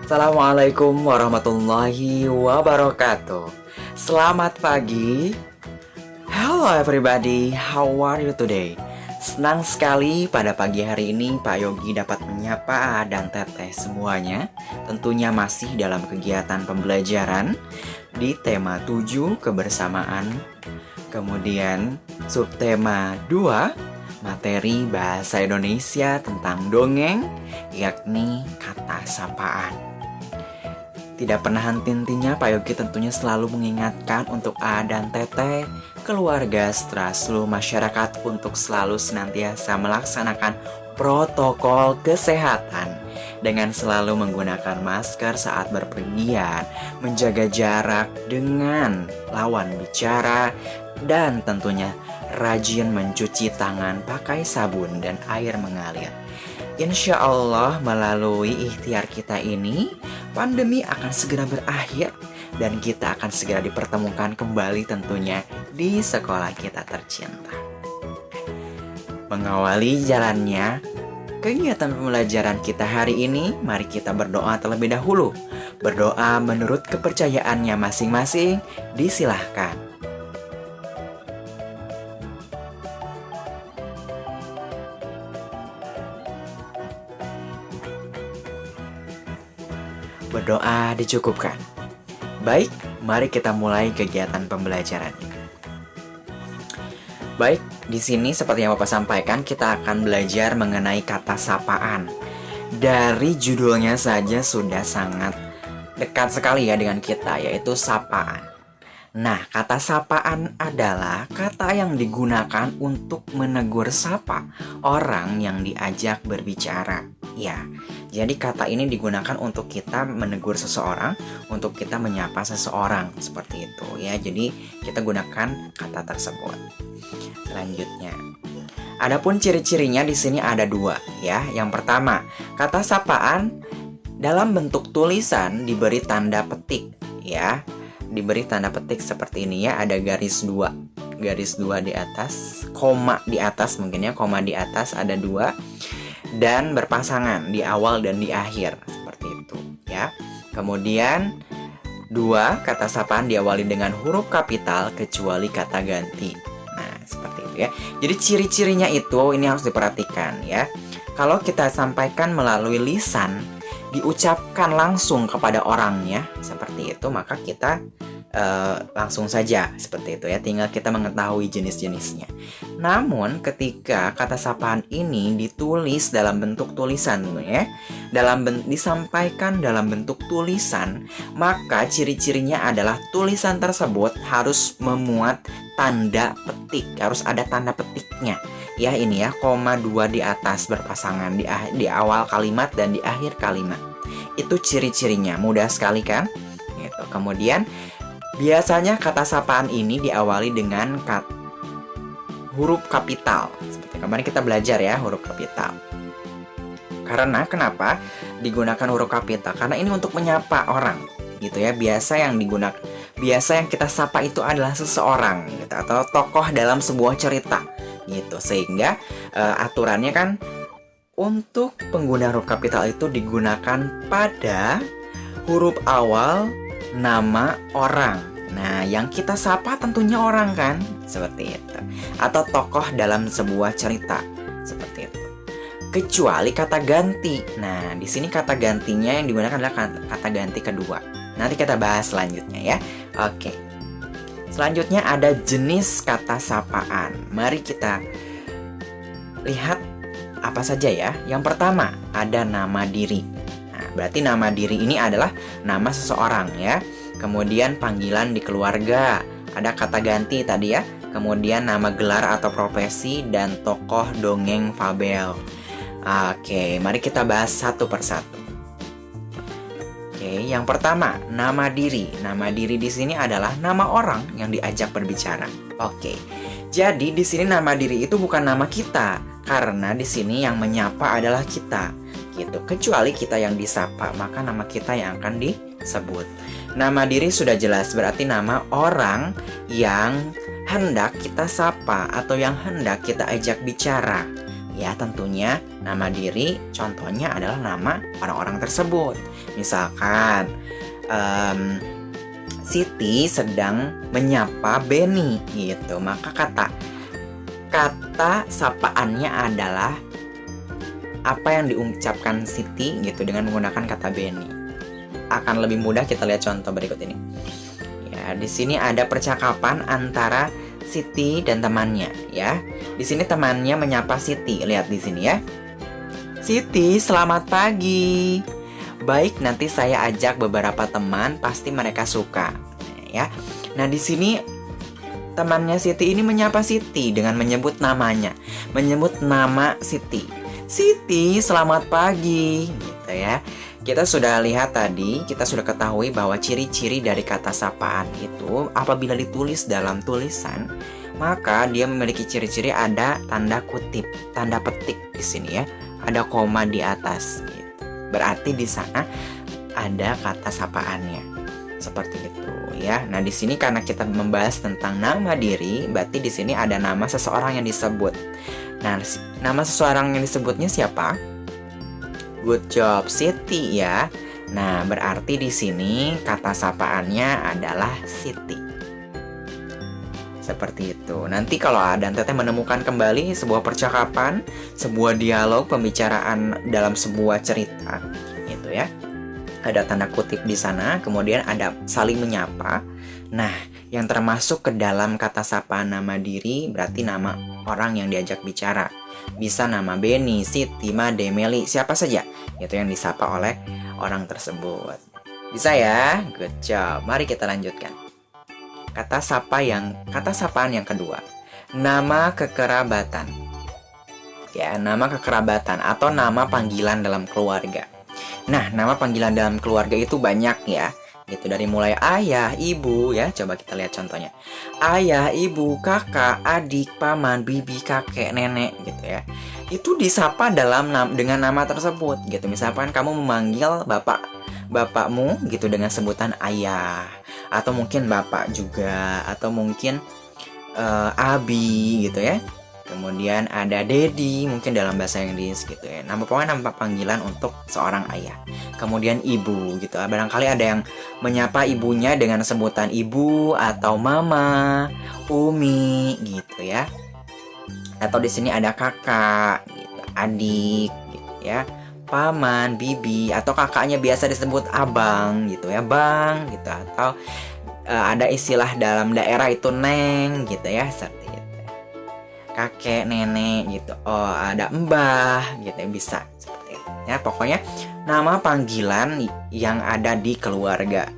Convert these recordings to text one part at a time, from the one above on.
Assalamualaikum warahmatullahi wabarakatuh. Selamat pagi. Hello everybody, how are you today? Senang sekali pada pagi hari ini Pak Yogi dapat menyapa dan teteh semuanya. Tentunya masih dalam kegiatan pembelajaran di tema 7 kebersamaan. Kemudian subtema 2, materi bahasa Indonesia tentang dongeng, yakni kata sapaan. Tidak pernah henti-hentinya Pak Yogi tentunya selalu mengingatkan untuk A dan Teteh, keluarga serta seluruh masyarakat untuk selalu senantiasa melaksanakan protokol kesehatan dengan selalu menggunakan masker saat berpergian, menjaga jarak dengan lawan bicara, dan tentunya rajin mencuci tangan pakai sabun dan air mengalir. Insya Allah melalui ikhtiar kita ini, pandemi akan segera berakhir dan kita akan segera dipertemukan kembali tentunya di sekolah kita tercinta. Mengawali jalannya kegiatan pembelajaran kita hari ini, mari kita berdoa terlebih dahulu. Berdoa menurut kepercayaannya masing-masing, disilahkan. Berdoa dicukupkan. Baik, mari kita mulai kegiatan pembelajaran. Baik, di sini seperti yang Bapak sampaikan, kita akan belajar mengenai kata sapaan. Dari judulnya saja sudah sangat dekat sekali ya dengan kita, yaitu sapaan. Nah, kata sapaan adalah kata yang digunakan untuk menegur sapa orang yang diajak berbicara. Ya, jadi kata ini digunakan untuk kita menegur seseorang, untuk kita menyapa seseorang, seperti itu ya. Jadi kita gunakan kata tersebut. Selanjutnya, adapun ciri-cirinya di sini ada dua ya. Yang pertama, kata sapaan dalam bentuk tulisan diberi tanda petik ya. Diberi tanda petik seperti ini ya, ada garis dua di atas, koma di atas mungkin ya, koma di atas ada dua, dan berpasangan di awal dan di akhir seperti itu ya. Kemudian dua, kata sapaan diawali dengan huruf kapital kecuali kata ganti. Nah seperti itu ya. Jadi ciri-cirinya itu ini harus diperhatikan ya. Kalau kita sampaikan melalui lisan, diucapkan langsung kepada orangnya seperti itu, maka kita langsung saja seperti itu ya, tinggal kita mengetahui jenis-jenisnya. Namun ketika kata sapaan ini ditulis dalam bentuk tulisan ya, disampaikan dalam bentuk tulisan, maka ciri-cirinya adalah tulisan tersebut harus memuat tanda petik, harus ada tanda petiknya ya. Ini ya, koma dua di atas berpasangan di awal kalimat dan di akhir kalimat. Itu ciri-cirinya, mudah sekali kan gitu. Kemudian biasanya kata sapaan ini diawali dengan huruf kapital. Seperti kemarin kita belajar ya, huruf kapital. Karena kenapa digunakan huruf kapital? Karena ini untuk menyapa orang gitu ya. Biasa yang kita sapa itu adalah seseorang gitu, atau tokoh dalam sebuah cerita gitu. Sehingga aturannya kan untuk pengguna huruf kapital itu digunakan pada huruf awal nama orang. Nah, yang kita sapa tentunya orang kan, seperti itu. Atau tokoh dalam sebuah cerita, seperti itu. Kecuali kata ganti. Nah, di sini kata gantinya yang digunakan adalah kata ganti kedua. Nanti kita bahas selanjutnya ya. Oke. Selanjutnya ada jenis kata sapaan. Mari kita lihat apa saja ya. Yang pertama, ada nama diri. Nah, berarti nama diri ini adalah nama seseorang ya. Kemudian panggilan di keluarga, ada kata ganti tadi ya. Kemudian nama gelar atau profesi dan tokoh dongeng fabel. Oke, mari kita bahas satu persatu. Oke, yang pertama, nama diri. Nama diri di sini adalah nama orang yang diajak berbicara. Oke. Jadi di sini nama diri itu bukan nama kita, karena di sini yang menyapa adalah kita. Gitu. Kecuali kita yang disapa, maka nama kita yang akan disebut. Nama diri sudah jelas, berarti nama orang yang hendak kita sapa atau yang hendak kita ajak bicara Ya, tentunya nama diri contohnya adalah nama orang-orang tersebut. Misalkan Siti sedang menyapa Benny gitu. Maka kata sapaannya adalah apa yang diucapkan Siti gitu dengan menggunakan kata Benny. Akan lebih mudah kita lihat contoh berikut ini. Ya, di sini ada percakapan antara Siti dan temannya ya. Di sini temannya menyapa Siti. Lihat di sini ya. Siti, selamat pagi. Baik, nanti saya ajak beberapa teman, pasti mereka suka. Ya. Nah, di sini temannya Siti ini menyapa Siti dengan menyebut namanya, menyebut nama Siti. Siti, selamat pagi, gitu ya. Kita sudah lihat tadi, kita sudah ketahui bahwa ciri-ciri dari kata sapaan itu apabila ditulis dalam tulisan, maka dia memiliki ciri-ciri ada tanda kutip, tanda petik di sini ya, ada koma di atas. Gitu. Berarti di sana ada kata sapaannya, seperti itu ya. Nah di sini karena kita membahas tentang nama diri, berarti di sini ada nama seseorang yang disebut. Nah nama seseorang yang disebutnya siapa? Good job, Siti ya. Nah, berarti di sini kata sapaannya adalah Siti. Seperti itu. Nanti kalau Adan Teteh menemukan kembali sebuah percakapan, sebuah dialog, pembicaraan dalam sebuah cerita, gitu ya. Ada tanda kutip di sana, kemudian ada saling menyapa. Nah, yang termasuk ke dalam kata sapaan nama diri berarti nama orang yang diajak bicara. Bisa nama Benny, Siti, Made, Meli, siapa saja itu yang disapa oleh orang tersebut. Bisa ya? Good job. Mari kita lanjutkan. Kata sapaan yang kedua. Nama kekerabatan. Ya, nama kekerabatan atau nama panggilan dalam keluarga. Nah, nama panggilan dalam keluarga itu banyak ya. Gitu dari mulai ayah, ibu ya. Coba kita lihat contohnya. Ayah, ibu, kakak, adik, paman, bibi, kakek, nenek gitu ya. Itu disapa dengan nama tersebut gitu. Misalkan kamu memanggil bapakmu gitu dengan sebutan ayah, atau mungkin bapak juga, atau mungkin abi gitu ya. Kemudian ada daddy mungkin dalam bahasa Inggris gitu ya. Pokoknya nama panggilan untuk seorang ayah. Kemudian ibu gitu. Barangkali ada yang menyapa ibunya dengan sebutan ibu atau mama, umi gitu ya. Atau di sini ada kakak gitu, adik gitu ya. Paman, bibi, atau kakaknya biasa disebut abang gitu ya, bang gitu, atau ada istilah dalam daerah itu neng gitu ya, seperti itu. Kakek, nenek gitu. Oh, ada mbah gitu ya, bisa seperti itu. Ya, pokoknya nama panggilan yang ada di keluarga.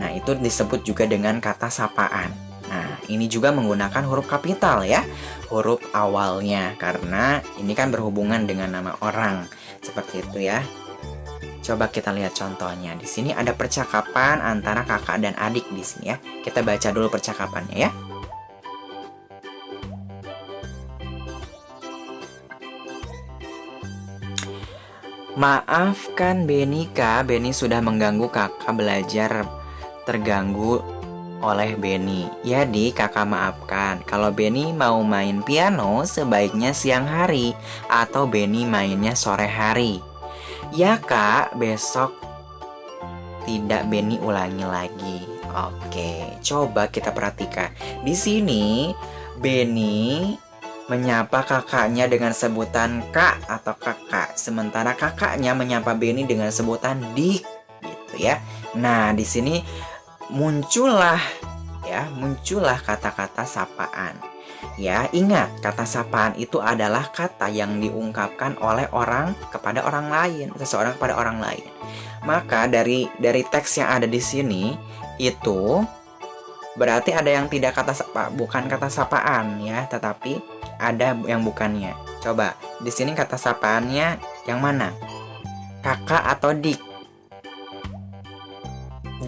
Nah, itu disebut juga dengan kata sapaan. Nah, ini juga menggunakan huruf kapital ya, huruf awalnya, karena ini kan berhubungan dengan nama orang. Seperti itu ya. Coba kita lihat contohnya. Di sini ada percakapan antara kakak dan adik di sini ya. Kita baca dulu percakapannya ya. Maafkan Benny kak, Benny sudah mengganggu kakak belajar, terganggu oleh Benny. Ya di, kakak maafkan. Kalau Benny mau main piano sebaiknya siang hari, atau Benny mainnya sore hari. Ya kak, besok tidak Benny ulangi lagi. Oke, coba kita perhatikan. Di sini Benny menyapa kakaknya dengan sebutan kak atau kakak, sementara kakaknya menyapa Benny dengan sebutan dik gitu ya. Nah, di sini muncullah kata-kata sapaan. Ya, ingat, kata sapaan itu adalah kata yang diungkapkan oleh orang kepada orang lain, seseorang kepada orang lain. Maka dari teks yang ada di sini itu berarti ada yang tidak bukan kata sapaan ya, tetapi ada yang bukannya. Coba, di sini kata sapaannya yang mana? Kakak atau dik?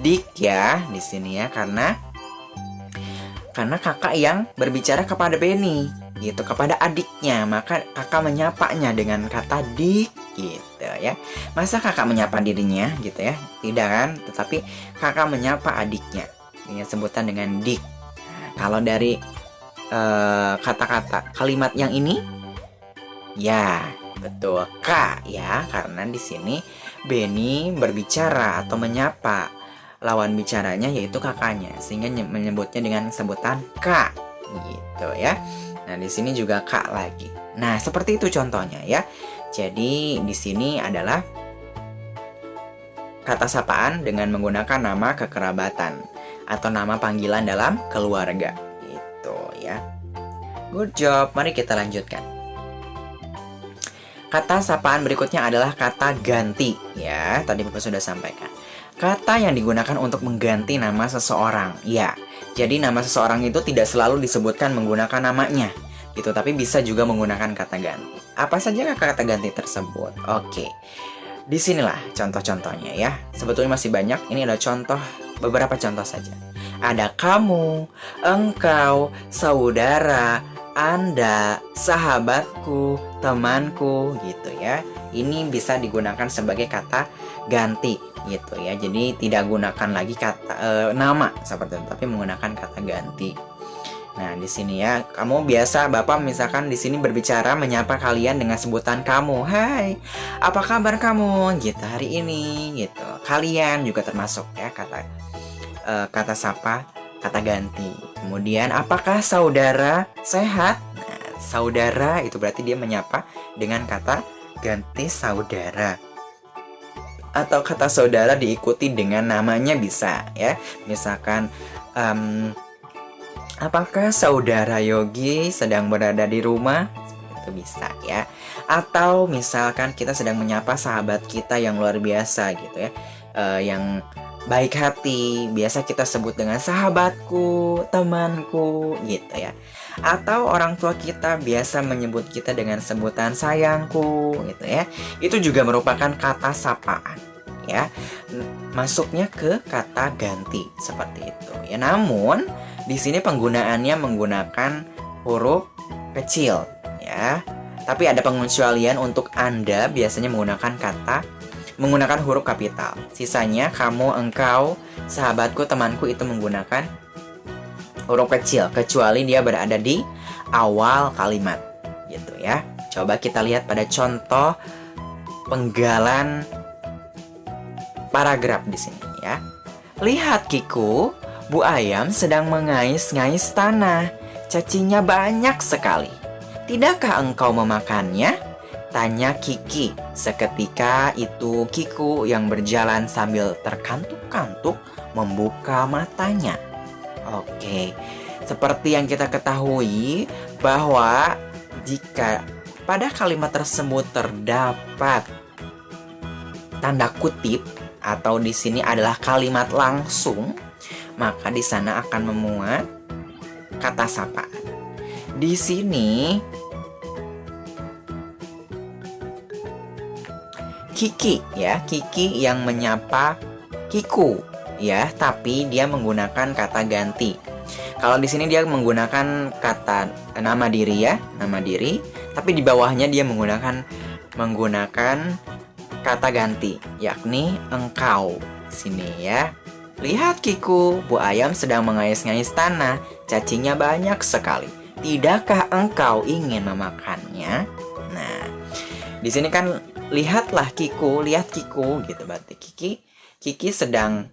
Dik ya di sini ya, karena kakak yang berbicara kepada Benny gitu, kepada adiknya, maka kakak menyapanya dengan kata dik gitu ya. Masa kakak menyapa dirinya gitu ya? Tidak kan? Tetapi kakak menyapa adiknya dengan sebutan dengan dik. Nah, kalau dari kata-kata kalimat yang ini Ya, betul Kak ya, karena di sini Benny berbicara atau menyapa lawan bicaranya yaitu kakaknya, sehingga menyebutnya dengan sebutan Kak gitu ya. Nah, di sini juga Kak lagi. Nah, seperti itu contohnya ya. Jadi di sini adalah kata sapaan dengan menggunakan nama kekerabatan atau nama panggilan dalam keluarga gitu ya. Good job. Mari kita lanjutkan. Kata sapaan berikutnya adalah kata ganti ya. Tadi Bapak sudah sampaikan. Kata yang digunakan untuk mengganti nama seseorang. Ya. Jadi nama seseorang itu tidak selalu disebutkan menggunakan namanya gitu, tapi bisa juga menggunakan kata ganti. Apa saja kata ganti tersebut? Oke. Disinilah contoh-contohnya ya. Sebetulnya masih banyak. Ini adalah contoh, beberapa contoh saja. Ada kamu, engkau, saudara, Anda, sahabatku, temanku gitu ya. Ini bisa digunakan sebagai kata ganti gitu ya. Jadi tidak gunakan lagi kata nama seperti itu, tapi menggunakan kata ganti. Nah, di sini ya, kamu biasa Bapak misalkan di sini berbicara menyapa kalian dengan sebutan kamu. Hai, apa kabar kamu? Gitu hari ini gitu. Kalian juga termasuk ya kata sapa, kata ganti. Kemudian, apakah saudara sehat? Nah, saudara itu berarti dia menyapa dengan kata ganti saudara. Atau kata saudara diikuti dengan namanya bisa ya. Misalkan apakah saudara Yogi sedang berada di rumah? Itu bisa ya. Atau misalkan kita sedang menyapa sahabat kita yang luar biasa gitu ya, yang baik hati, biasa kita sebut dengan sahabatku, temanku gitu ya. Atau orang tua kita biasa menyebut kita dengan sebutan sayangku gitu ya. Itu juga merupakan kata sapaan ya. Masuknya ke kata ganti seperti itu ya. Namun di sini penggunaannya menggunakan huruf kecil ya. Tapi ada pengecualian untuk Anda biasanya menggunakan huruf kapital. Sisanya kamu, engkau, sahabatku, temanku itu menggunakan huruf kecil, kecuali dia berada di awal kalimat gitu ya. Coba kita lihat pada contoh penggalan paragraf di sini ya. Lihat Kiku, Bu Ayam sedang mengais-ngais tanah. Cacingnya banyak sekali. Tidakkah engkau memakannya? Tanya Kiki. Seketika itu Kiku yang berjalan sambil terkantuk-kantuk membuka matanya. Oke, seperti yang kita ketahui bahwa jika pada kalimat tersebut terdapat tanda kutip atau di sini adalah kalimat langsung, maka di sana akan memuat kata sapaan. Di sini Kiki ya, Kiki yang menyapa Kiku ya, tapi dia menggunakan kata ganti. Kalau di sini dia menggunakan kata nama diri ya, nama diri, tapi di bawahnya dia menggunakan kata ganti, yakni engkau. Sini ya. Lihat Kiku, Bu Ayam sedang mengais-ngais tanah. Cacingnya banyak sekali. Tidakkah engkau ingin memakannya? Nah, di sini kan lihatlah Kiku, lihat Kiku gitu berarti Kiki sedang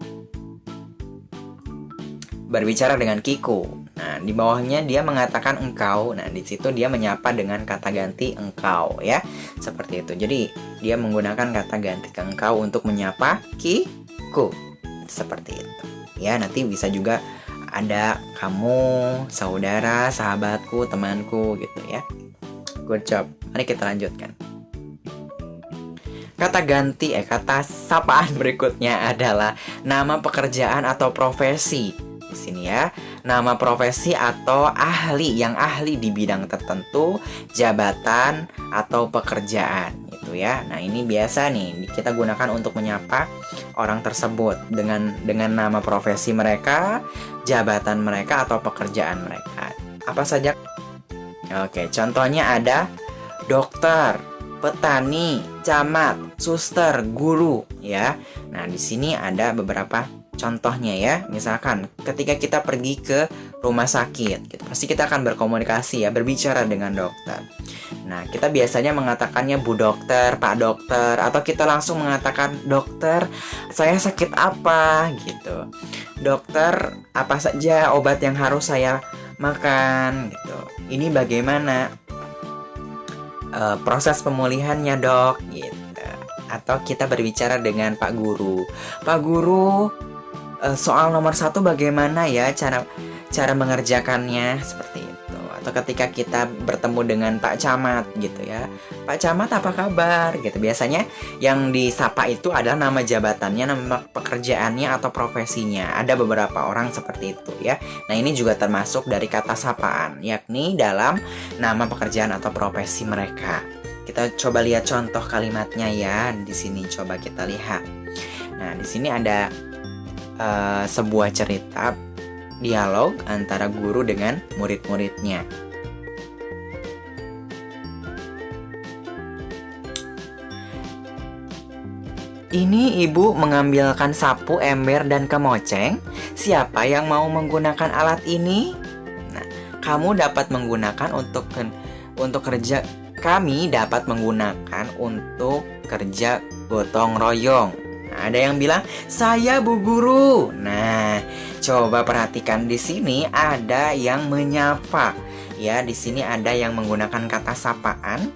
berbicara dengan Kiku. Nah, di bawahnya dia mengatakan engkau. Nah, di situ dia menyapa dengan kata ganti engkau ya. Seperti itu. Jadi, dia menggunakan kata ganti engkau untuk menyapa Kiku. Seperti itu. Ya, nanti bisa juga ada kamu, saudara, sahabatku, temanku gitu ya. Good job. Mari kita lanjutkan. Kata sapaan berikutnya adalah nama pekerjaan atau profesi. Di sini ya, nama profesi atau ahli yang ahli di bidang tertentu, jabatan atau pekerjaan gitu ya. Nah, ini biasa nih kita gunakan untuk menyapa orang tersebut dengan nama profesi mereka, jabatan mereka atau pekerjaan mereka. Apa saja? Oke, contohnya ada dokter, petani, camat, suster, guru ya. Nah, di sini ada beberapa Contohnya ya, misalkan ketika kita pergi ke rumah sakit, gitu, pasti kita akan berkomunikasi ya, berbicara dengan dokter. Nah, kita biasanya mengatakannya Bu Dokter, Pak Dokter, atau kita langsung mengatakan Dokter, saya sakit apa gitu. Dokter, apa saja obat yang harus saya makan gitu. Ini bagaimana proses pemulihannya, Dok, gitu. Atau kita berbicara dengan Pak Guru. Pak Guru, soal nomor 1 bagaimana ya cara mengerjakannya, seperti itu. Atau ketika kita bertemu dengan Pak Camat gitu ya, Pak Camat apa kabar gitu. Biasanya yang disapa itu adalah nama jabatannya, nama pekerjaannya atau profesinya. Ada beberapa orang seperti itu ya. Nah, ini juga termasuk dari kata sapaan, yakni dalam nama pekerjaan atau profesi mereka. Kita coba lihat contoh kalimatnya ya. Di sini coba kita lihat. Nah, di sini ada sebuah cerita dialog antara guru dengan murid-muridnya. Ini ibu mengambilkan sapu, ember, dan kemoceng. Siapa yang mau menggunakan alat ini? Nah, kamu dapat menggunakan untuk kerja. Kami dapat menggunakan untuk kerja gotong royong. Nah, ada yang bilang, saya Bu Guru. Nah, coba perhatikan di sini ada yang menyapa. Ya, di sini ada yang menggunakan kata sapaan,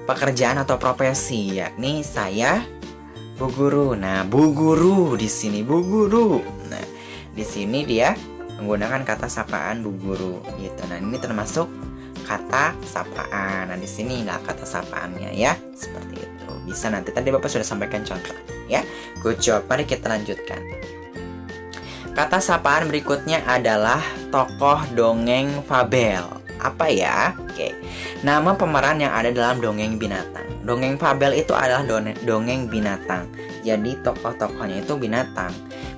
pekerjaan atau profesi, yakni saya Bu Guru. Nah, Bu Guru di sini, Bu Guru. Nah, di sini dia menggunakan kata sapaan Bu Guru gitu. Nah, ini termasuk kata sapaan. Nah, di sini lah kata sapaannya ya, seperti itu. Bisa nanti tadi Bapak sudah sampaikan contoh ya. Good job. Mari kita lanjutkan. Kata sapaan berikutnya adalah tokoh dongeng fabel. Apa ya? Oke. Nama pemeran yang ada dalam dongeng binatang. Dongeng fabel itu adalah dongeng binatang. Jadi tokoh-tokohnya itu binatang.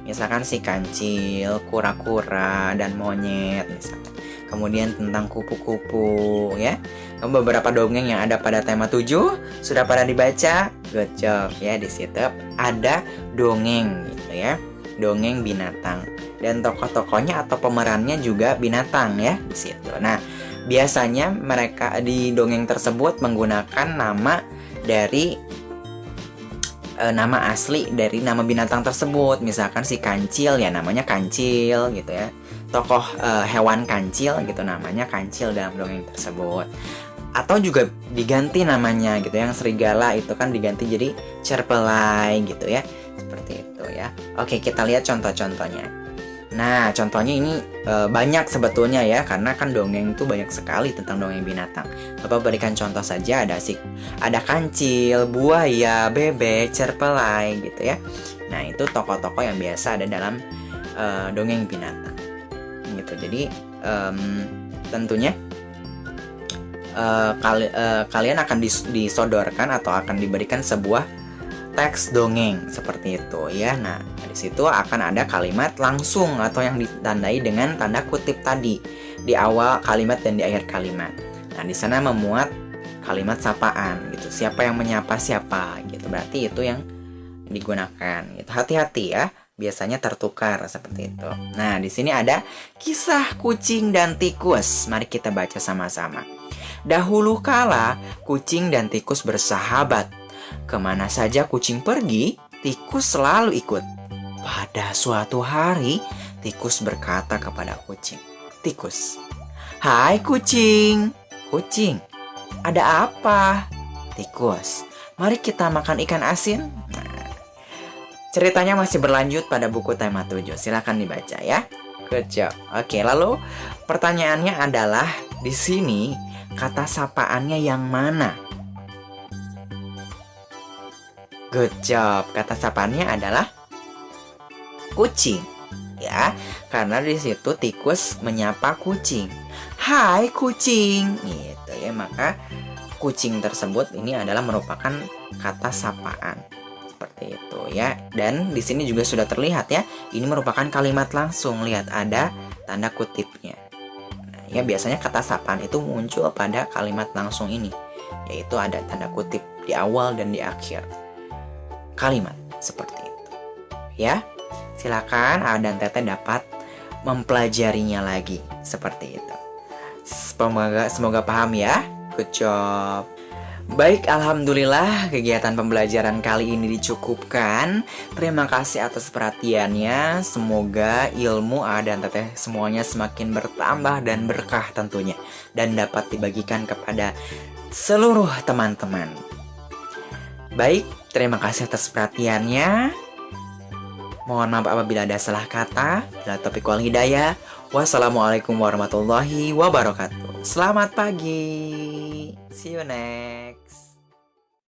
Misalkan si kancil, kura-kura, dan monyet misalkan. Kemudian tentang kupu-kupu ya. Beberapa dongeng yang ada pada tema 7 sudah pada dibaca. Good job ya. Di situ ada dongeng gitu ya. Dongeng binatang. Dan tokoh-tokohnya atau pemerannya juga binatang ya di situ. Nah, biasanya mereka di dongeng tersebut menggunakan nama dari nama asli dari nama binatang tersebut. Misalkan si kancil ya namanya kancil gitu ya. Tokoh hewan kancil gitu namanya kancil dalam dongeng tersebut. Atau juga diganti namanya gitu. Yang serigala itu kan diganti jadi cerpelai gitu ya. Seperti itu ya. Oke, kita lihat contoh-contohnya. Nah, contohnya ini banyak sebetulnya ya, karena kan dongeng itu banyak sekali tentang dongeng binatang. Bapak berikan contoh saja, ada kancil, buaya, bebek, cerpelai gitu ya. Nah, itu tokoh-tokoh yang biasa ada dalam dongeng binatang. Gitu. Jadi tentunya kalian akan disodorkan atau akan diberikan sebuah teks dongeng seperti itu ya. Nah, di situ akan ada kalimat langsung atau yang ditandai dengan tanda kutip tadi di awal kalimat dan di akhir kalimat. Nah, di sana memuat kalimat sapaan gitu. Siapa yang menyapa siapa gitu. Berarti itu yang digunakan gitu. Hati-hati ya, biasanya tertukar seperti itu. Nah, di sini ada kisah kucing dan tikus. Mari kita baca sama-sama. Dahulu kala kucing dan tikus bersahabat. Kemana saja kucing pergi, tikus selalu ikut. Pada suatu hari, tikus berkata kepada kucing, "Tikus, hai kucing." "Kucing, ada apa?" "Tikus, mari kita makan ikan asin." Nah, ceritanya masih berlanjut pada buku tema 7. Silakan dibaca ya. Good job. Oke, lalu pertanyaannya adalah di sini kata sapaannya yang mana? Good job. Kata sapaannya adalah kucing. Ya, karena di situ tikus menyapa kucing. "Hai kucing." Gitu ya, maka kucing tersebut ini adalah merupakan kata sapaan. Seperti itu ya. Dan di sini juga sudah terlihat ya, ini merupakan kalimat langsung. Lihat ada tanda kutipnya. Nah, ya biasanya kata sapaan itu muncul pada kalimat langsung ini, yaitu ada tanda kutip di awal dan di akhir kalimat seperti itu ya. silakan A dan Teteh dapat mempelajarinya lagi. Seperti itu. Semoga paham ya. Good job. Baik, alhamdulillah kegiatan pembelajaran kali ini dicukupkan. Terima kasih atas perhatiannya. Semoga ilmu A dan Teteh semuanya semakin bertambah dan berkah tentunya, dan dapat dibagikan kepada seluruh teman-teman. Baik, terima kasih atas perhatiannya. Mohon maaf apabila ada salah kata. Bila taufiq wal hidayah. Wassalamualaikum warahmatullahi wabarakatuh. Selamat pagi. See you next.